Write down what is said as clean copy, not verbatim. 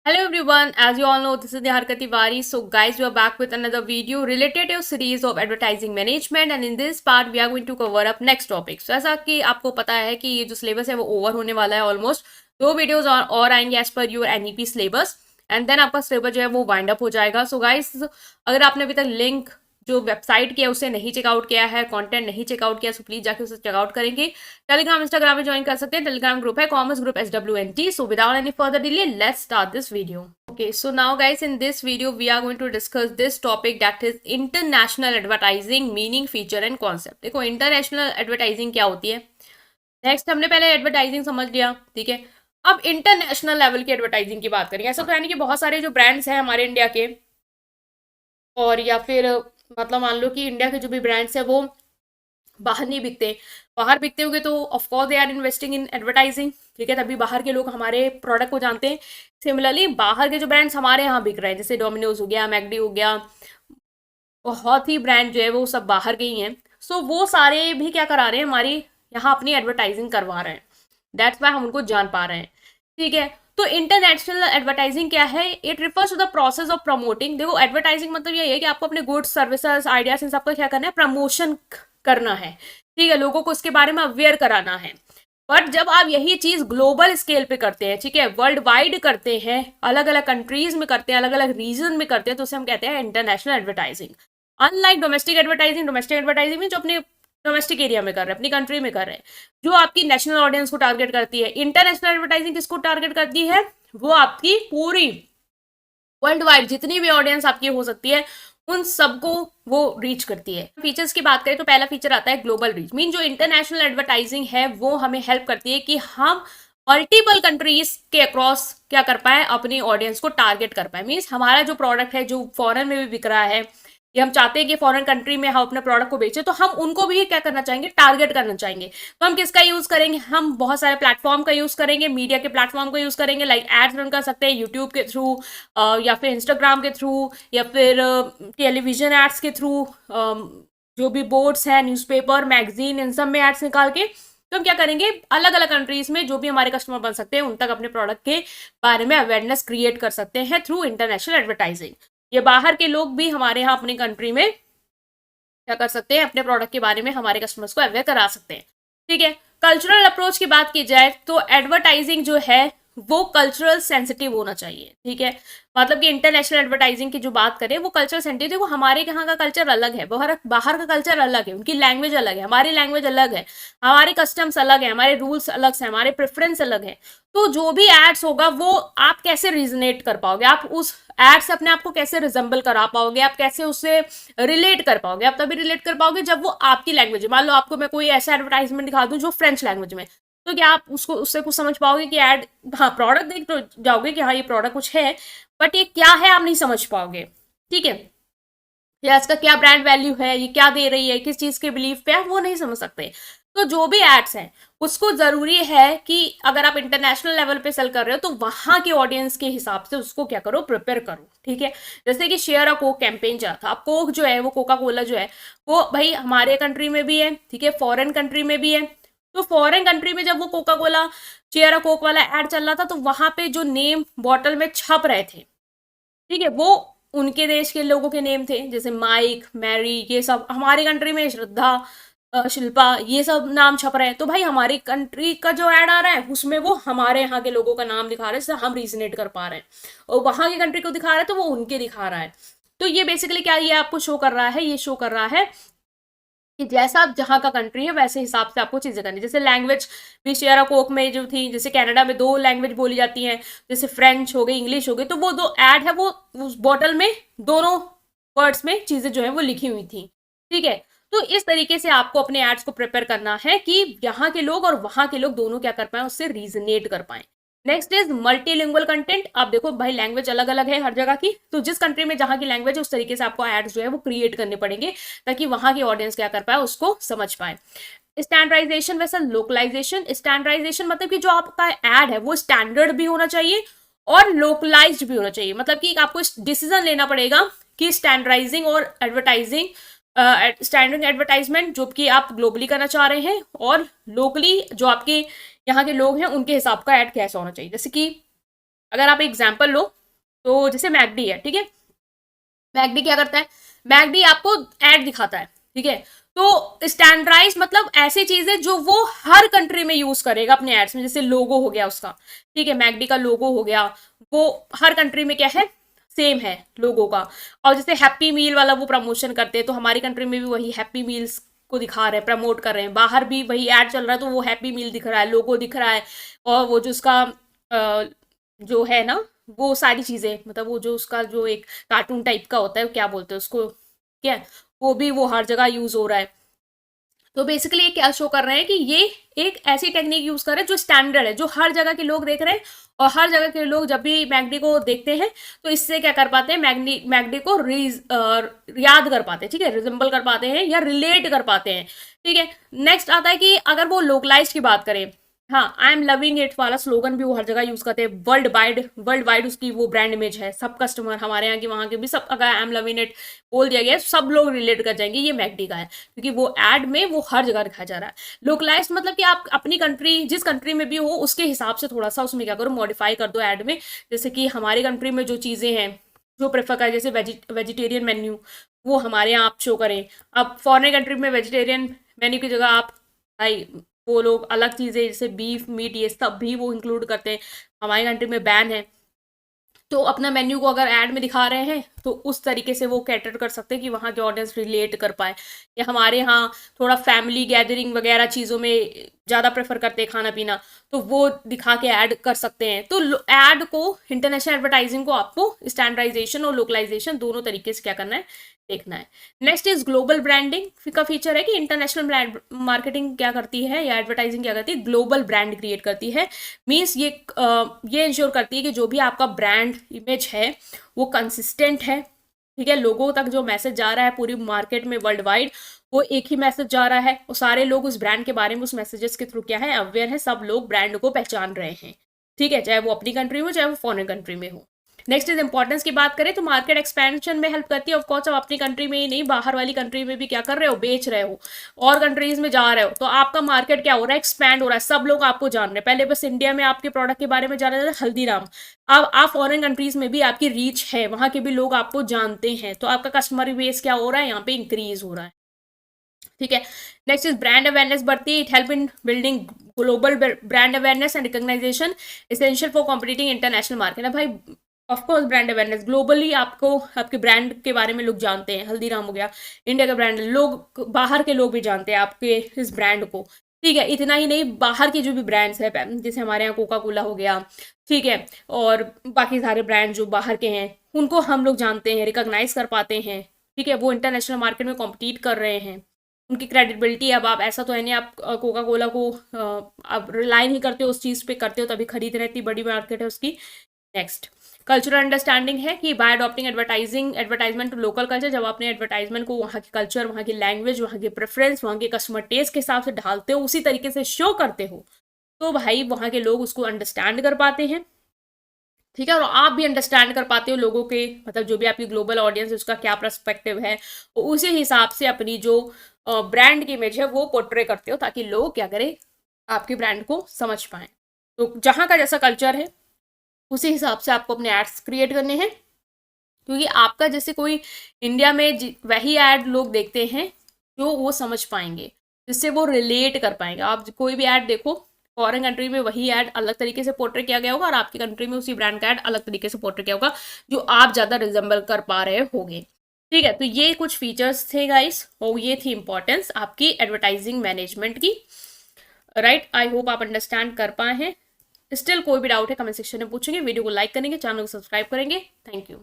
Hello everyone, as you all know, this is Niharika Tiwari. So guys, we are back with another video related to series of advertising management and in this part we are going to cover up next topic. So ऐसा कि आपको पता है कि ये जो syllabus है वो ओवर होने वाला है ऑलमोस्ट 2 वीडियोस और आएंगे as per your NEP syllabus and then आपका सिलेबस जो है वो वाइंड अप हो जाएगा. सो गाइस, अगर आपने अभी तक लिंक जो वेबसाइट की है उसे नहीं चेकआउट किया है, कंटेंट नहीं चेकआउट किया, सो प्लीज जाके उसे चेकआउट करेंगे. टेलीग्राम इंस्टाग्राम में ज्वाइन कर सकते हैं. टेलीग्राम ग्रुप है commerce group SWNT. So without any further delay let's start this video. Okay, so now guys, in this video we are going to discuss this topic, that is international advertising meaning, feature and concept. देखो international advertising क्या होती है. Next हमने पहले advertising समझ लिया, ठीक है. अब इंटरनेशनल लेवल की एडवर्टाइजिंग की बात करेंगे. ऐसा तो है नहीं कि बहुत सारे जो ब्रांड्स हैं हमारे इंडिया के, और या फिर मतलब मान लो कि इंडिया के जो भी ब्रांड्स हैं वो बाहर नहीं बिकते. बाहर बिकते होंगे तो of course they are investing in advertising, ठीक है, तभी बाहर के लोग हमारे प्रोडक्ट को जानते हैं. सिमिलरली बाहर के जो ब्रांड्स हमारे यहाँ बिक रहे हैं, जैसे डोमिनोज हो गया, मैकडी हो गया, बहुत ही ब्रांड जो है वो सब बाहर के ही हैं. सो वो सारे भी क्या करा रहे हैं, हमारी यहाँ अपनी एडवर्टाइजिंग करवा रहे हैं. दैट्स वाई हम उनको जान पा रहे हैं, ठीक है. तो इंटरनेशनल एडवर्टाइजिंग क्या है? It refers to the process of promoting. देखो एडवर्टाइजिंग मतलब ये है कि आपको अपने गुड्स सर्विसेज आइडियाज इन सबका क्या करना है, प्रमोशन करना है, ठीक है, लोगों को उसके बारे में अवेयर कराना है. बट जब आप यही चीज ग्लोबल स्केल पे करते हैं, ठीक है, वर्ल्ड वाइड करते हैं, अलग अलग कंट्रीज में करते हैं, अलग अलग रीजन में करते हैं, तो उसे हम कहते हैं international advertising. Unlike domestic advertising में जो अपने डोमेस्टिक एरिया में कर रहे हैं, अपनी कंट्री में कर रहे हैं, जो आपकी नेशनल ऑडियंस को टारगेट करती है. इंटरनेशनल एडवर्टाइजिंग किसको टारगेट करती है? वो आपकी पूरी वर्ल्ड वाइड जितनी भी ऑडियंस आपकी हो सकती है उन सबको वो रीच करती है. फीचर्स की बात करें तो पहला फीचर आता है ग्लोबल रीच. मीन जो इंटरनेशनल एडवर्टाइजिंग है वो हमें हेल्प करती है कि हम मल्टीपल कंट्रीज के अक्रॉस क्या कर पाए, अपनी ऑडियंस को टारगेट कर पाए. मीन्स हमारा जो प्रोडक्ट है जो फॉरेन में भी बिक रहा है, ये हम चाहते हैं कि फॉरेन कंट्री में हम अपने प्रोडक्ट को बेचें, तो हम उनको भी क्या करना चाहेंगे, टारगेट करना चाहेंगे. तो हम किसका यूज करेंगे? हम बहुत सारे प्लेटफॉर्म का यूज करेंगे, मीडिया के प्लेटफॉर्म का यूज करेंगे. लाइक एड्स रन कर सकते हैं यूट्यूब के थ्रू, या फिर इंस्टाग्राम के थ्रू, या फिर टेलीविजन एड्स के थ्रू, जो भी बोर्ड्स हैं, न्यूज़पेपर, मैगजीन, इन सब में एड्स निकाल के. तो हम क्या करेंगे, अलग अलग कंट्रीज में जो भी हमारे कस्टमर बन सकते हैं उन तक अपने प्रोडक्ट के बारे में अवेयरनेस क्रिएट कर सकते हैं थ्रू इंटरनेशनल एडवर्टाइजिंग. ये बाहर के लोग भी हमारे यहाँ अपनी कंट्री में क्या कर सकते हैं, अपने प्रोडक्ट के बारे में हमारे कस्टमर्स को अवेयर करा सकते हैं, ठीक है. कल्चरल अप्रोच की बात की जाए तो एडवर्टाइजिंग जो है वो कल्चरल सेंसिटिव होना चाहिए, ठीक है. मतलब कि इंटरनेशनल एडवर्टाइजिंग की जो बात करें वो कल्चर सेंसिटिव. देखो हमारे यहाँ का कल्चर अलग है, बाहर का कल्चर अलग है, उनकी लैंग्वेज अलग है, हमारी लैंग्वेज अलग है, हमारे कस्टम्स अलग है, हमारे रूल्स अलग से, हमारे प्रेफरेंस अलग है. तो जो भी एड्स होगा वो आप कैसे रिजनेट कर पाओगे, आप उस एड से अपने आप को कैसे रिजेंबल करा पाओगे, आप कैसे उससे रिलेट कर पाओगे? आप तभी रिलेट कर पाओगे जब वो आपकी लैंग्वेज है. मान लो आपको मैं कोई ऐसा एडवर्टाइजमेंट दिखा दूं जो फ्रेंच लैंग्वेज में, तो क्या आप उसको उससे कुछ समझ पाओगे कि एड, हाँ प्रोडक्ट देख तो जाओगे कि हाँ ये प्रोडक्ट कुछ है, बट ये क्या है आप नहीं समझ पाओगे, ठीक है. या इसका क्या ब्रांड वैल्यू है, ये क्या दे रही है, किस चीज के बिलीफ पे है, वो नहीं समझ सकते. तो जो भी एड्स हैं उसको जरूरी है कि अगर आप इंटरनेशनल लेवल पे सेल कर रहे हो तो वहां के ऑडियंस के हिसाब से उसको क्या करो, प्रिपेयर करो, ठीक है. जैसे कि शेयर अ कोक कैंपेन चला था. अब कोक जो है वो कोका कोला जो है वो भाई हमारे कंट्री में भी है, ठीक है, फॉरेन कंट्री में भी है. तो फॉरेन कंट्री में जब वो कोका कोला शेयर अ कोक वाला एड चल रहा था तो वहां पे जो नेम बॉटल में छप रहे थे, ठीक है, वो उनके देश के लोगों के नेम थे, जैसे माइक, मैरी, ये सब. हमारी कंट्री में श्रद्धा, शिल्पा, ये सब नाम छप रहे हैं. तो भाई हमारी कंट्री का जो ऐड आ रहा है उसमें वो हमारे यहाँ के लोगों का नाम दिखा रहे हैं, जिससे हम रीजनेट कर पा रहे हैं, और वहां की कंट्री को दिखा रहा है तो वो उनके दिखा रहा है. तो ये बेसिकली क्या ये आपको शो कर रहा है, ये शो कर रहा है कि जैसा जहाँ का कंट्री है वैसे हिसाब से आपको चीजें करनी. जैसे लैंग्वेज भी शेयर कोक में जो थी, जैसे कनाडा में 2 लैंग्वेज बोली जाती हैं, जैसे फ्रेंच हो गई, इंग्लिश हो गई, तो वो 2 ऐड है वो उस बॉटल में दोनों वर्ड्स में चीजें जो है वो लिखी हुई थी, ठीक है. तो इस तरीके से आपको अपने एड्स को प्रिपेयर करना है कि यहाँ के लोग और वहां के लोग दोनों क्या कर पाए, उससे रीजनेट कर पाए. Next is multilingual content. आप देखो भाई लैंग्वेज अलग अलग है हर जगह की, तो जिस कंट्री में जहाँ की लैंग्वेज है उस तरीके से आपको एड्स जो है वो क्रिएट करने पड़ेंगे ताकि वहां की ऑडियंस क्या कर पाए, उसको समझ पाए. स्टैंडर्डाइजेशन वैसा लोकलाइजेशन. स्टैंडर्डाइजेशन मतलब कि जो आपका एड है वो स्टैंडर्ड भी होना चाहिए और लोकलाइज्ड भी होना चाहिए. मतलब कि आपको डिसीजन लेना पड़ेगा कि स्टैंडर्डाइजिंग और एडवर्टाइजिंग, स्टैंडर्ड एडवर्टाइजमेंट जो कि आप ग्लोबली करना चाह रहे हैं, और लोकली जो आपके यहाँ के लोग हैं उनके हिसाब का ऐड कैसा होना चाहिए. जैसे कि अगर आप एग्जाम्पल लो तो जैसे मैकडी है, ठीक है, मैकडी क्या करता है, मैकडी आपको एड दिखाता है, ठीक है। तो स्टैंडर्डाइज मतलब ऐसी चीज है जो वो हर कंट्री में यूज करेगा अपने एड्स में, जैसे लोगो हो गया उसका, ठीक है, मैकडी का लोगो हो गया, वो हर कंट्री में क्या है, सेम है लोगो का। और जैसे हैप्पी मील वाला वो प्रमोशन करते हैं, तो हमारी कंट्री में भी वही हैप्पी मील्स को दिखा रहे हैं, प्रमोट कर रहे हैं, बाहर भी वही एड चल रहा है, तो वो हैप्पी मील दिख रहा है, लोगो दिख रहा है, और वो जो उसका जो है ना, वो सारी चीजें, मतलब वो जो उसका जो एक कार्टून टाइप का होता है, क्या बोलते हैं उसको, क्या, वो भी वो हर जगह यूज हो रहा है। तो बेसिकली ये क्या शो कर रहे हैं कि ये एक ऐसी टेक्निक यूज कर रहे हैं जो स्टैंडर्ड है, जो हर जगह के लोग देख रहे हैं, और हर जगह के लोग जब भी मैकडी को देखते हैं तो इससे क्या कर पाते हैं, मैकडी मैकडी को याद कर पाते हैं, ठीक है, रिजेंबल कर पाते हैं या रिलेट कर पाते हैं, ठीक है। नेक्स्ट आता है कि अगर वो लोकलाइज की बात करें, हाँ, आई एम लविंग इट वाला स्लोगन भी वो हर जगह यूज करते हैं, वर्ल्ड वाइड उसकी वो ब्रांड इमेज है, सब कस्टमर हमारे यहाँ के वहां के भी सब, अगर आई एम लविंग इट बोल दिया गया सब लोग रिलेट कर जाएंगे ये मैकडी का है, क्योंकि वो एड में वो हर जगह दिखाया जा रहा है। लोकलाइज मतलब कि आप अपनी कंट्री, जिस कंट्री में भी हो उसके हिसाब से थोड़ा सा उसमें क्या करो, मॉडिफाई कर दो एड में। जैसे कि हमारी कंट्री में जो चीजें हैं जो प्रेफर करें, जैसे वेजिटेरियन मेन्यू, वो हमारे यहाँ आप शो करें। अब फॉरेन कंट्री में वेजिटेरियन मेन्यू की जगह आप, भाई वो लोग अलग चीज़ें जैसे बीफ मीट ये सब भी वो इंक्लूड करते हैं, हमारी कंट्री में बैन है। तो अपना मेन्यू को अगर ऐड में दिखा रहे हैं तो उस तरीके से वो कैटर कर सकते हैं कि वहाँ के ऑडियंस रिलेट कर पाए। या हमारे यहाँ थोड़ा फैमिली गैदरिंग वगैरह चीज़ों में ज़्यादा प्रेफर करते हैं खाना पीना, तो वो दिखा के ऐड कर सकते हैं। तो ऐड को, इंटरनेशनल एडवर्टाइजिंग को आपको स्टैंडर्डाइजेशन और लोकलाइजेशन दोनों तरीके से क्या करना है, देखना है। नेक्स्ट इज ग्लोबल ब्रांडिंग का फीचर है कि इंटरनेशनल ब्रांड मार्केटिंग क्या करती है या एडवर्टाइजिंग क्या करती है, ग्लोबल ब्रांड क्रिएट करती है। मीन्स ये इंश्योर करती है कि जो भी आपका ब्रांड इमेज है वो कंसिस्टेंट है, ठीक है, लोगों तक जो मैसेज जा रहा है पूरी मार्केट में वर्ल्ड वाइड वो एक ही मैसेज जा रहा है, और सारे लोग उस ब्रांड के बारे में उस मैसेजेस के थ्रू क्या है, अवेयर है, सब लोग ब्रांड को पहचान रहे हैं, ठीक है, चाहे वो अपनी कंट्री हो चाहे वो फॉरेन कंट्री में हो। नेक्स्ट इज इंपॉर्टेंस की बात करें तो मार्केट एक्सपेंशन में हेल्प करती है। ऑफकोर्स आप अपनी कंट्री में ही नहीं, बाहर वाली कंट्री में भी क्या कर रहे हो, बेच रहे हो, और कंट्रीज में जा रहे हो, तो आपका मार्केट क्या हो रहा है, एक्सपैंड हो रहा है, सब लोग आपको जान रहे हैं। पहले बस इंडिया में आपके प्रोडक्ट के बारे में जाना जाता है, हल्दीराम, अब आप फॉरेन कंट्रीज में भी आपकी रीच है, वहां के भी लोग आपको जानते हैं, तो आपका कस्टमर बेस क्या हो रहा है, यहाँ पे इंक्रीज हो रहा है, ठीक है। नेक्स्ट इज ब्रांड अवेयरनेस बढ़ती है। It help in building global brand awareness and recognition essential for competing international market है। भाई ऑफकोर्स ब्रांड अवेयरनेस, ग्लोबली आपको आपके ब्रांड के बारे में लोग जानते हैं, हल्दीराम हो गया इंडिया का ब्रांड, लोग बाहर के लोग भी जानते हैं आपके इस ब्रांड को, ठीक है। इतना ही नहीं, बाहर के जो भी ब्रांड्स है, जैसे हमारे यहाँ कोका कोला हो गया, ठीक है, और बाकी सारे ब्रांड जो बाहर के हैं उनको हम लोग जानते हैं, रिकॉग्नाइज कर पाते हैं, ठीक है, वो इंटरनेशनल मार्केट में कॉम्पिटिट कर रहे हैं, उनकी क्रेडिबिलिटी। अब आप ऐसा तो है नहीं आप कोका कोला को आप रिलाई नहीं करते हो उस चीज़ पे, करते हो तभी खरीद रहे, इतनी बड़ी मार्केट है उसकी। नेक्स्ट कल्चरल अंडरस्टैंडिंग है कि by adopting advertisement to local culture, जब आपने एडवर्टाइजमेंट को वहाँ के कल्चर, वहाँ की लैंग्वेज, वहाँ के प्रेफरेंस, वहाँ के कस्टमर टेस्ट के हिसाब से ढालते हो, उसी तरीके से शो करते हो, तो भाई वहाँ के लोग उसको अंडरस्टैंड कर पाते हैं, ठीक है, और आप भी अंडरस्टैंड कर पाते हो लोगों के, मतलब जो भी आपकी ग्लोबल ऑडियंस है उसका क्या पर्सपेक्टिव है, और उसी हिसाब से अपनी जो ब्रांड की इमेज है वो पोर्ट्रे करते हो, ताकि लोग क्या करें, आपके ब्रांड को समझ पाएं। तो जहाँ का जैसा कल्चर है उसी हिसाब से आपको अपने एड्स क्रिएट करने हैं, क्योंकि आपका जैसे कोई इंडिया में वही ऐड लोग देखते हैं जो वो समझ पाएंगे, जिससे वो रिलेट कर पाएंगे। आप कोई भी ऐड देखो, फॉरेन कंट्री में वही ऐड अलग तरीके से पोर्ट्रे किया गया होगा, और आपकी कंट्री में उसी ब्रांड का ऐड अलग तरीके से पोर्ट्रे किया होगा, जो आप ज़्यादा रिजेंबल कर पा रहे होंगे, ठीक है। तो ये कुछ फीचर्स थे गाइस, और ये थी इंपॉर्टेंस आपकी एडवर्टाइजिंग मैनेजमेंट की, राइट। आई होप आप अंडरस्टैंड कर पाए हैं। स्टिल कोई भी डाउट है कमेंट सेक्शन में पूछेंगे, वीडियो को लाइक करेंगे, चैनल को सब्सक्राइब करेंगे। Thank you.